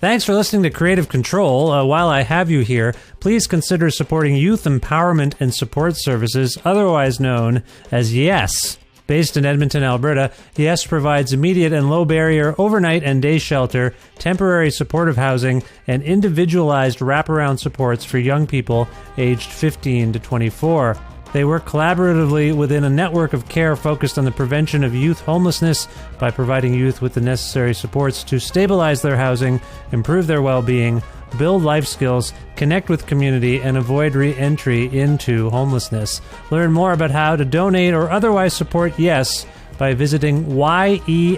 Thanks for listening to Creative Control. While I have you here, please consider supporting youth empowerment and support services, otherwise known as YES. Based in Edmonton, Alberta, YES provides immediate and low-barrier overnight and day shelter, temporary supportive housing, and individualized wraparound supports for young people aged 15 to 24. They work collaboratively within a network of care focused on the prevention of youth homelessness by providing youth with the necessary supports to stabilize their housing, improve their well-being, build life skills, connect with community, and avoid re-entry into homelessness. Learn more about how to donate or otherwise support YES by visiting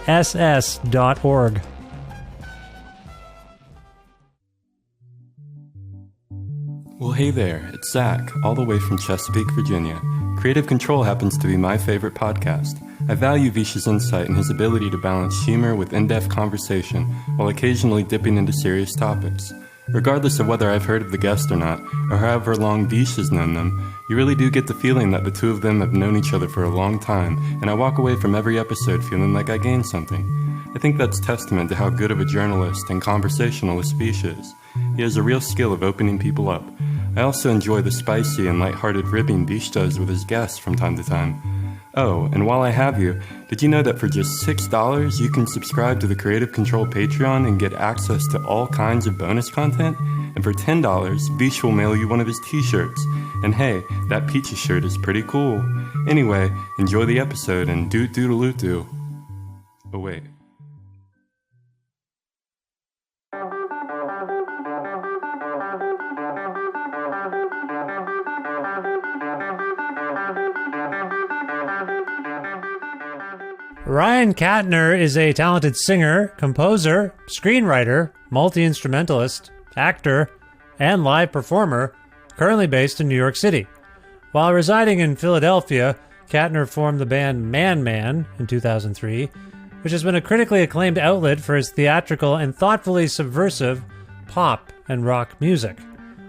yess.org. Well, hey there, it's Zach, all the way from Chesapeake, Virginia. Creative Control happens to be my favorite podcast. I value Vish's insight and his ability to balance humor with in-depth conversation while occasionally dipping into serious topics. Regardless of whether I've heard of the guest or not, or however long Vish has known them, you really do get the feeling that the two of them have known each other for a long time, and I walk away from every episode feeling like I gained something. I think that's testament to how good of a journalist and conversationalist Vish is. He has a real skill of opening people up. I also enjoy the spicy and lighthearted ribbing Vish does with his guests from time to time. Oh, and while I have you, did you know that for just $6 you can subscribe to the Creative Control Patreon and get access to all kinds of bonus content? And for $10, Vish will mail you one of his t-shirts. And hey, that Peaches shirt is pretty cool. Anyway, enjoy the episode and doot-doodle-oot-doo. Oh wait. Ryan Kattner is a talented singer, composer, screenwriter, multi-instrumentalist, actor, and live performer, currently based in New York City. While residing in Philadelphia, Kattner formed the band Man Man in 2003, which has been a critically acclaimed outlet for his theatrical and thoughtfully subversive pop and rock music.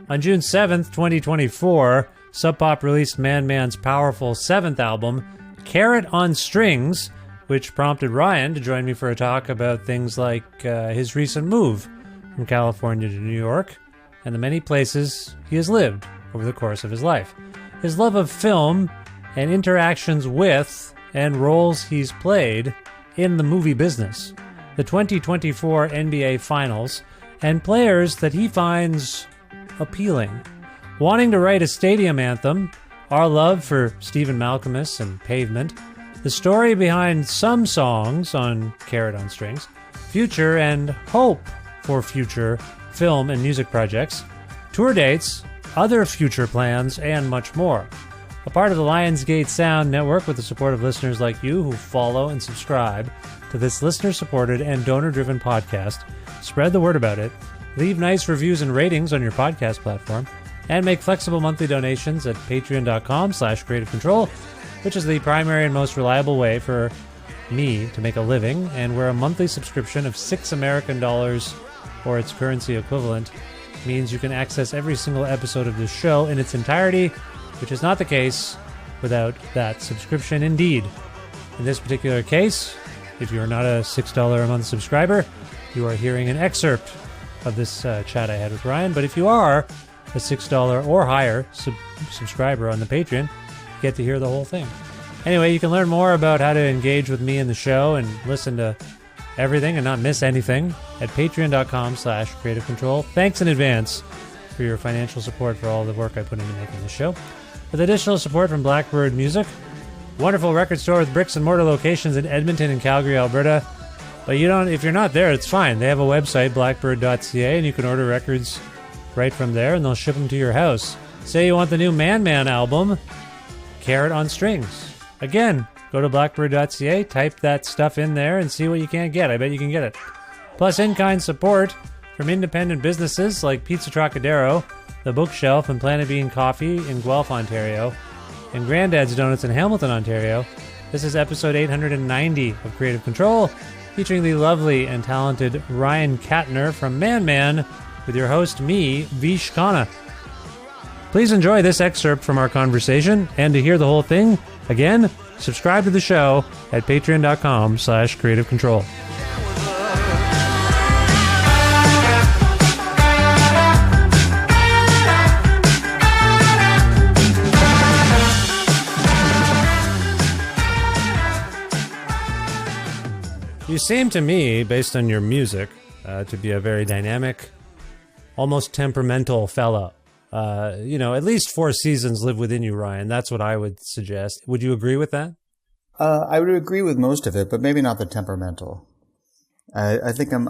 On June 7th, 2024, Sub Pop released Man Man's powerful seventh album, Carrot on Strings, which prompted Ryan to join me for a talk about things like his recent move from California to New York and the many places he has lived over the course of his life, his love of film and interactions with and roles he's played in the movie business, the 2024 NBA Finals, and players that he finds appealing. Wanting to write a stadium anthem, our love for Stephen Malkmus and Pavement, the story behind some songs on Carrot on Strings, future and hope for future film and music projects, tour dates, other future plans, and much more. A part of the Lionsgate Sound Network with the support of listeners like you who follow and subscribe to this listener-supported and donor-driven podcast, spread the word about it, leave nice reviews and ratings on your podcast platform, and make flexible monthly donations at patreon.com/creativecontrol, which is the primary and most reliable way for me to make a living, and where a monthly subscription of $6 American or its currency equivalent means you can access every single episode of this show in its entirety, which is not the case without that subscription indeed. In this particular case, if you're not a $6 a month subscriber, you are hearing an excerpt of this chat I had with Ryan, but if you are a $6 or higher subscriber on the Patreon, get to hear the whole thing. Anyway, you can learn more about how to engage with me in the show and listen to everything and not miss anything at patreon.com/creativecontrol. Thanks in advance for your financial support for all the work I put into making this show. With additional support from Blackbird Music, wonderful record store with bricks and mortar locations in Edmonton and Calgary, Alberta. But if you're not there, it's fine. They have a website, blackbird.ca, and you can order records right from there, and they'll ship them to your house. Say you want the new Man Man album, Carrot on Strings. Again, go to blackbird.ca, type that stuff in there, and see what you can't get. I bet you can get it. Plus in-kind support from independent businesses like Pizza Trocadero, The Bookshelf, and Planet Bean Coffee in Guelph, Ontario, and Granddad's Donuts in Hamilton, Ontario. This is episode 890 of Creative Control, featuring the lovely and talented Ryan Kattner from Man Man, with your host, me, Vish Khanna. Please enjoy this excerpt from our conversation, and to hear the whole thing, again, subscribe to the show at patreon.com/creativecontrol. You seem to me, based on your music, to be a very dynamic, almost temperamental fellow. At least 4 seasons live within you, Ryan. That's what I would suggest. Would you agree with that? I would agree with most of it, but maybe not the temperamental. I think I'm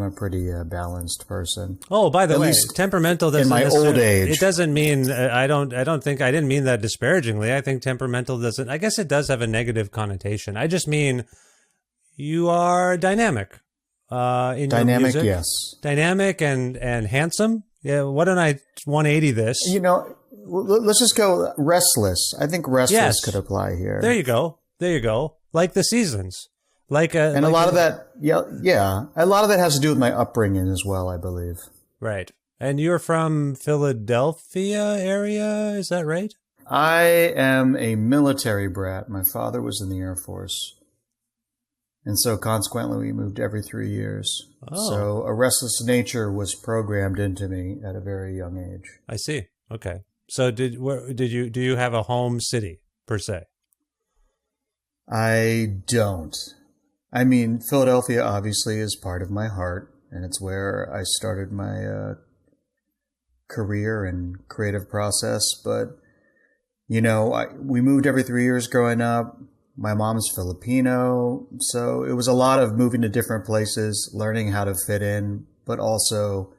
a pretty balanced person. Oh, by the way, least temperamental doesn't in my old age. It doesn't mean I didn't mean that disparagingly. I think temperamental doesn't. I guess it does have a negative connotation. I just mean you are dynamic. In your music. Yes. Dynamic and handsome. Yeah. Why don't I 180 this? Let's just go restless. I think restless could apply here. There you go. Like the seasons. A lot of that, a lot of that has to do with my upbringing as well, I believe. Right. And you're from Philadelphia area, is that right? I am a military brat. My father was in the Air Force. And so consequently, we moved every 3 years. Oh. So a restless nature was programmed into me at a very young age. I see. Okay. So do you have a home city per se? I don't. I mean, Philadelphia obviously is part of my heart, and it's where I started my career and creative process. But, we moved every 3 years growing up. My mom's Filipino, so it was a lot of moving to different places, learning how to fit in, but also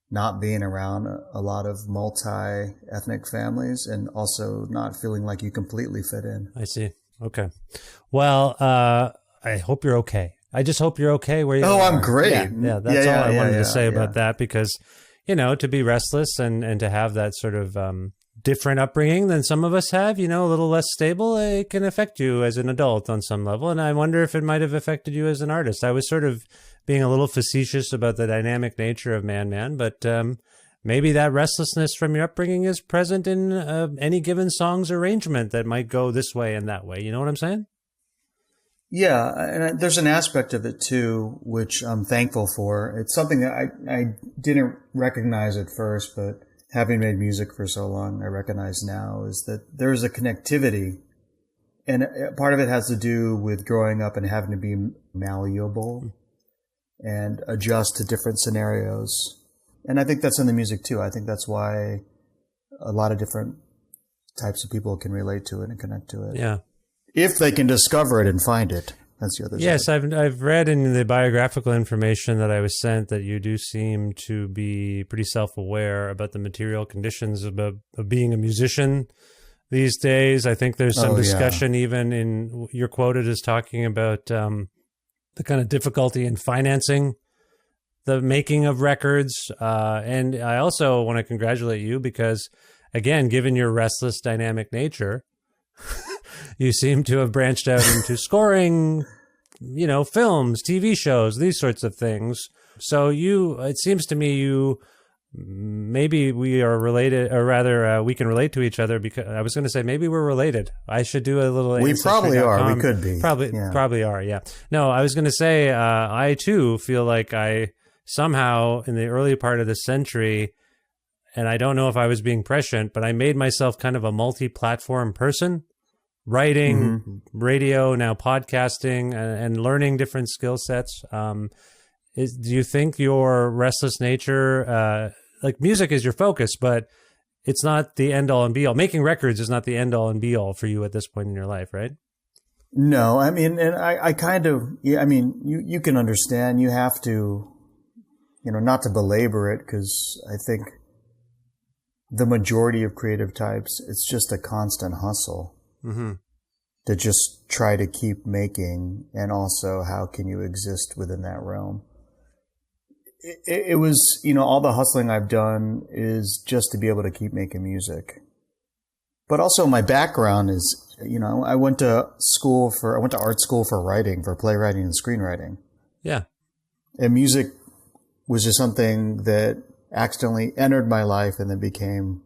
not being around a lot of multi-ethnic families and also not feeling like you completely fit in. I see. Okay. Well, I hope you're okay. I just hope you're okay where you are. Oh, I'm great. Yeah, that's all I wanted to say about that because, to be restless and to have that sort of different upbringing than some of us have, a little less stable, it can affect you as an adult on some level. And I wonder if it might have affected you as an artist. I was sort of being a little facetious about the dynamic nature of Man, but maybe that restlessness from your upbringing is present in any given song's arrangement that might go this way and that way. You know what I'm saying? Yeah, and there's an aspect of it too, which I'm thankful for. It's something that I didn't recognize at first, but having made music for so long, I recognize now is that there is a connectivity. And part of it has to do with growing up and having to be malleable and adjust to different scenarios. And I think that's in the music too. I think that's why a lot of different types of people can relate to it and connect to it. Yeah. If they can discover it and find it. That's the other side. Yes, I've read in the biographical information that I was sent that you do seem to be pretty self-aware about the material conditions of being a musician these days. I think there's some discussion even in, you're quoted as talking about the kind of difficulty in financing the making of records. And I also want to congratulate you because, again, given your restless, dynamic nature, you seem to have branched out into scoring, films, TV shows, these sorts of things. So it seems to me maybe we are related, or rather we can relate to each other because I was going to say maybe we're related. I should do a little. We probably are. We could be. Probably are. Yeah. No, I was going to say I too feel like I somehow in the early part of the century, and I don't know if I was being prescient, but I made myself kind of a multi-platform person. Writing, radio, now podcasting, and learning different skill sets. Do you think your restless nature, like music is your focus, but it's not the end all and be all. Making records is not the end all and be all for you at this point in your life, right? No, I mean, and I kind of, you can understand, you have to, not to belabor it, because I think the majority of creative types, it's just a constant hustle. Mm-hmm. To just try to keep making, and also how can you exist within that realm? It was, all the hustling I've done is just to be able to keep making music. But also my background is, I went to art school for writing, for playwriting and screenwriting. Yeah. And music was just something that accidentally entered my life and then became,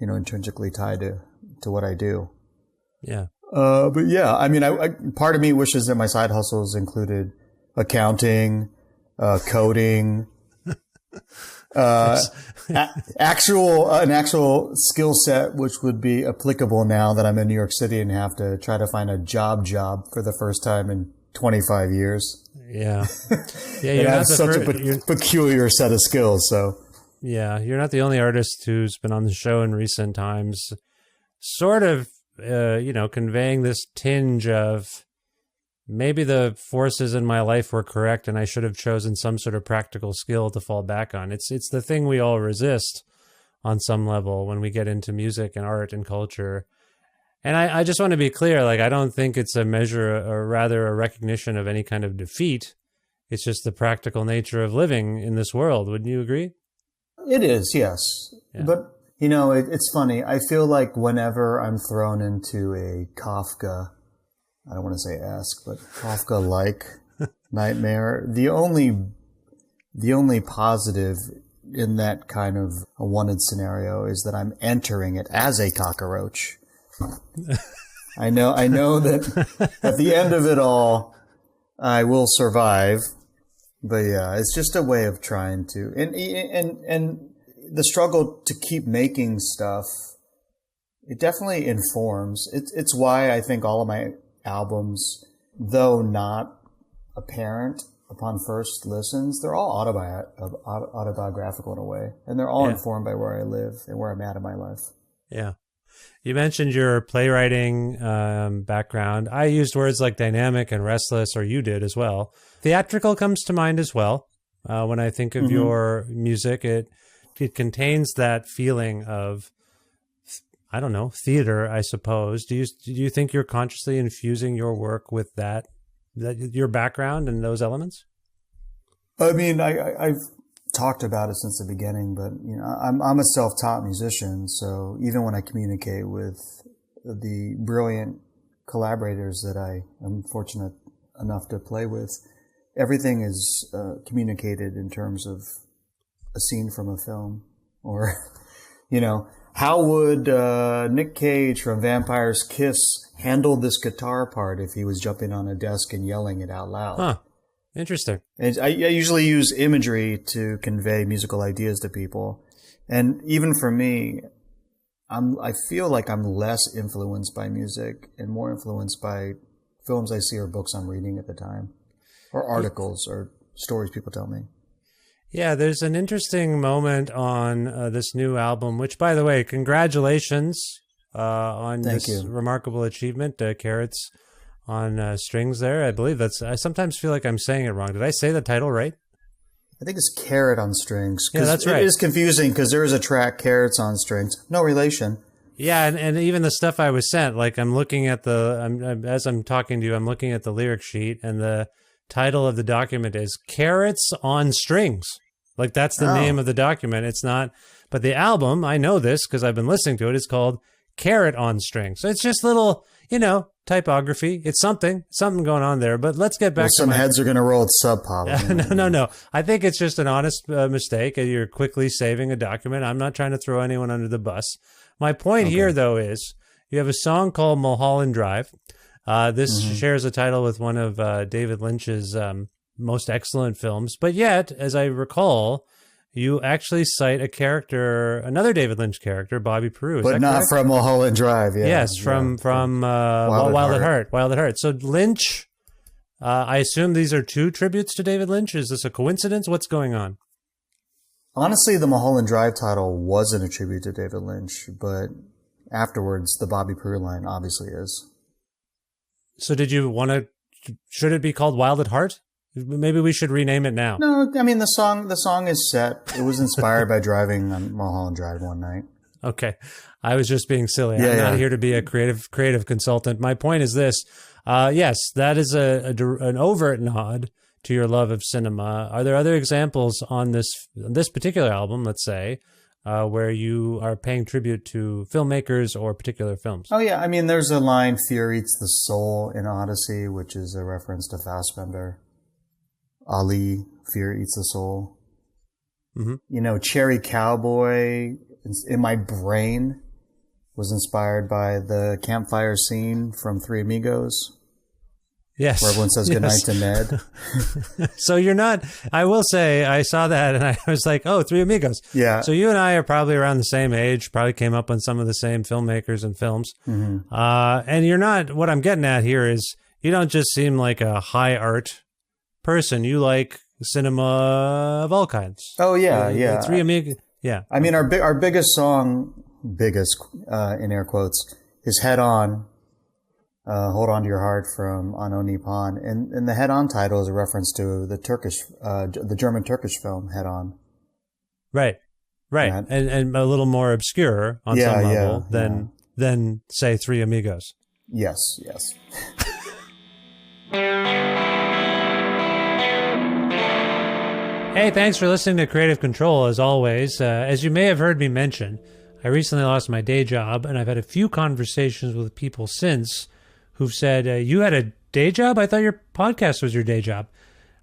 intrinsically tied to what I do. Yeah. But yeah, I mean, part of me wishes that my side hustles included accounting, coding, an actual skill set, which would be applicable now that I'm in New York City and have to try to find a job for the first time in 25 years. Yeah. Yeah, It has such a peculiar set of skills, so. Yeah, you're not the only artist who's been on the show in recent times, sort of, conveying this tinge of maybe the forces in my life were correct and I should have chosen some sort of practical skill to fall back on. It's the thing we all resist on some level when we get into music and art and culture. And I just want to be clear, like, I don't think it's a measure, or rather a recognition of any kind of defeat. It's just the practical nature of living in this world. Wouldn't you agree? It is, yes. Yeah. But, it's funny. I feel like whenever I'm thrown into a Kafka, I don't want to say esque, but Kafka-like nightmare, the only positive in that kind of a wanted scenario is that I'm entering it as a cockroach. I know that at the end of it all, I will survive. But yeah, it's just a way of trying to, and the struggle to keep making stuff, it definitely informs. It's why I think all of my albums, though not apparent upon first listens, they're all autobiographical in a way, and they're all informed by where I live and where I'm at in my life. Yeah. You mentioned your playwriting background. I used words like dynamic and restless, or you did as well. Theatrical comes to mind as well. When I think of your music, it contains that feeling of, I don't know, theater, I suppose. Do you think you're consciously infusing your work with that your background and those elements? I mean, I've talked about it since the beginning, but I'm a self-taught musician, so even when I communicate with the brilliant collaborators that I am fortunate enough to play with, everything is communicated in terms of a scene from a film, or how would Nick Cage from Vampire's Kiss handle this guitar part if he was jumping on a desk and yelling it out loud? Huh. Interesting. And I usually use imagery to convey musical ideas to people. And even for me, I feel like I'm less influenced by music and more influenced by films I see or books I'm reading at the time, or articles or stories people tell me. Yeah, there's an interesting moment on this new album, which, by the way, congratulations on this remarkable achievement, Carrots on Strings there. I believe I sometimes feel like I'm saying it wrong. Did I say the title right? I think it's Carrot on Strings. Yeah, that's right. It is confusing because there is a track, Carrots on Strings. No relation. Yeah, and even the stuff I was sent, like I'm looking at as I'm talking to you, I'm looking at the lyric sheet, and the title of the document is Carrots on Strings. Like, that's the name of the document. It's not, but the album, I know this because I've been listening to it, is called Carrot on Strings. So it's just little, typography. It's something going on there. But let's get back to some heads are going to roll at Sub Pop. No. I think it's just an honest mistake. You're quickly saving a document. I'm not trying to throw anyone under the bus. My point here, though, is you have a song called Mulholland Drive. This shares a title with one of David Lynch's most excellent films. But yet, as I recall, you actually cite another David Lynch character, Bobby Peru. But not from Mulholland Drive, yeah. Yes, from Wild at Heart. Wild at Heart. So Lynch, I assume these are two tributes to David Lynch. Is this a coincidence? What's going on? Honestly, the Mulholland Drive title wasn't a tribute to David Lynch, but afterwards, the Bobby Peru line obviously is. So did you should it be called Wild at Heart? Maybe we should rename it now. No, I mean, the song is set. It was inspired by driving on Mulholland Drive one night. Okay. I was just being silly. I'm not here to be a creative consultant. My point is this. Yes, that is an overt nod to your love of cinema. Are there other examples on this particular album, let's say, where you are paying tribute to filmmakers or particular films? Oh, yeah. I mean, there's a line, Fear Eats the Soul in Odyssey, which is a reference to Fassbender. Ali, Fear Eats the Soul. Mm-hmm. Cherry Cowboy in my brain was inspired by the campfire scene from Three Amigos. Yes. Where everyone says goodnight to Ned. So you're not, I will say, I saw that and I was like, oh, Three Amigos. Yeah. So you and I are probably around the same age, probably came up on some of the same filmmakers and films. Mm-hmm. And you're not, what I'm getting at here is, you don't just seem like a high art person. You like cinema of all kinds. Oh yeah. Three Amigos. Yeah. I mean, our biggest song, in air quotes, is Head On. Hold On to Your Heart from Ano Nippon. And the Head On title is a reference to the German Turkish film Head On. Right. Yeah. And a little more obscure on some level than say Three Amigos. Yes. Hey, thanks for listening to Creative Control, as always. As you may have heard me mention, I recently lost my day job, and I've had a few conversations with people since who've said, you had a day job? I thought your podcast was your day job.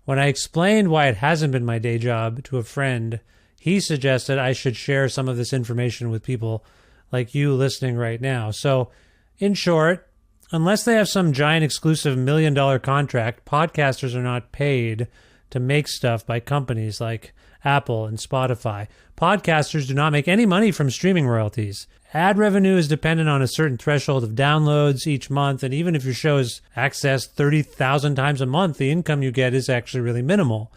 When I explained why it hasn't been my day job to a friend, he suggested I should share some of this information with people like you listening right now. So, in short, unless they have some giant exclusive $1 million contract, podcasters are not paid to make stuff by companies like Apple and Spotify. Podcasters do not make any money from streaming royalties. Ad revenue is dependent on a certain threshold of downloads each month, and even if your show is accessed 30,000 times a month, the income you get is actually really minimal.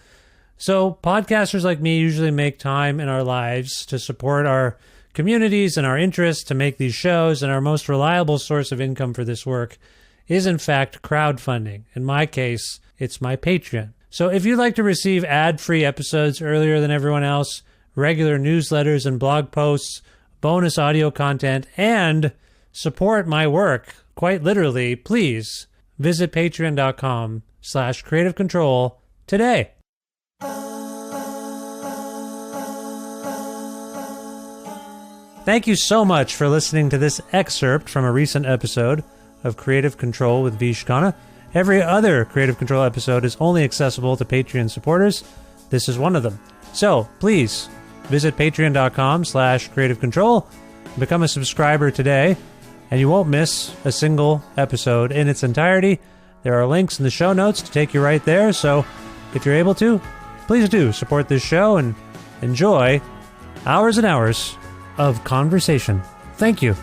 So podcasters like me usually make time in our lives to support our communities and our interests to make these shows, and our most reliable source of income for this work is in fact crowdfunding. In my case, it's my Patreon. So if you'd like to receive ad-free episodes earlier than everyone else, regular newsletters and blog posts, bonus audio content, and support my work, quite literally, please visit patreon.com/creativecontrol today. Thank you so much for listening to this excerpt from a recent episode of Creative Control with Vish Khanna. Every other Creative Control episode is only accessible to Patreon supporters. This is one of them. So please visit patreon.com/creativecontrol, become a subscriber today, and you won't miss a single episode in its entirety. There are links in the show notes to take you right there. So if you're able to, please do support this show and enjoy hours and hours of conversation. Thank you.